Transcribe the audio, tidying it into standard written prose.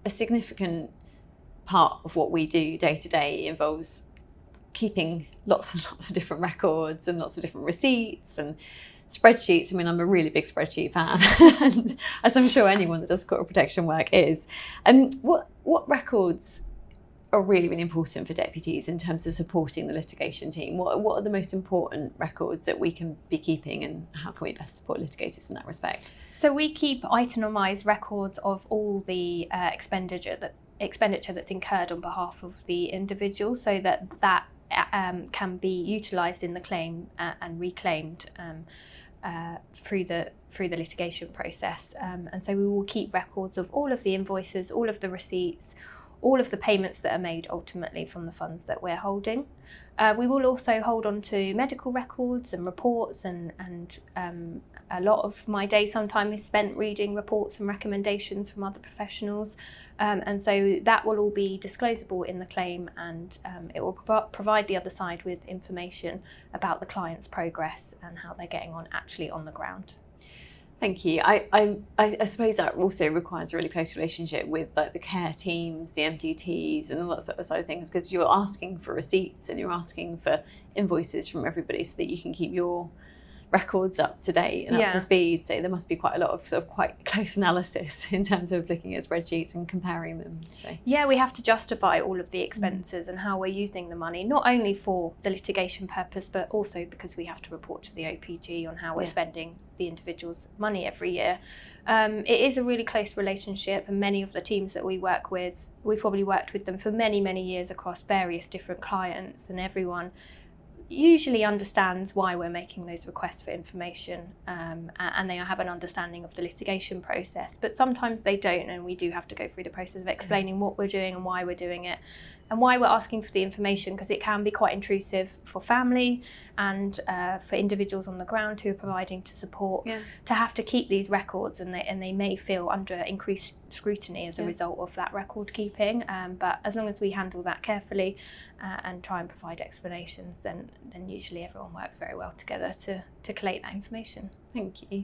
a significant part of what we do day to day involves keeping lots and lots of different records and lots of different receipts and spreadsheets. I mean, I'm a really big spreadsheet fan, and as I'm sure anyone that does corporate protection work is. What records are really, really important for deputies in terms of supporting the litigation team? What are the most important records that we can be keeping, and how can we best support litigators in that respect? So we keep itemised records of all the expenditure that's incurred on behalf of the individual, so that can be utilised in the claim and reclaimed through the litigation process. And so we will keep records of all of the invoices, all of the receipts, all of the payments that are made ultimately from the funds that we're holding. We will also hold on to medical records and reports, and a lot of my day sometimes is spent reading reports and recommendations from other professionals. And so that will all be disclosable in the claim, and it will provide the other side with information about the client's progress and how they're getting on actually on the ground. Thank you. I suppose that also requires a really close relationship with like the care teams, the MDTs, and all that sort of side of things, because you're asking for receipts and you're asking for invoices from everybody so that you can keep your records up to date and up to speed. So there must be quite a lot of sort of quite close analysis in terms of looking at spreadsheets and comparing them. So yeah, we have to justify all of the expenses and how we're using the money, not only for the litigation purpose, but also because we have to report to the OPG on how we're spending the individual's money every year. It is a really close relationship, and many of the teams that we work with, we've probably worked with them for many, many years across various different clients, and everyone usually understands why we're making those requests for information, and they have an understanding of the litigation process, but sometimes they don't, and we do have to go through the process of explaining what we're doing and why we're doing it and why we're asking for the information, because it can be quite intrusive for family and for individuals on the ground who are providing to support to have to keep these records, and they may feel under increased scrutiny as a result of that record keeping, but as long as we handle that carefully and try and provide explanations, then usually everyone works very well together to collate that information. Thank you.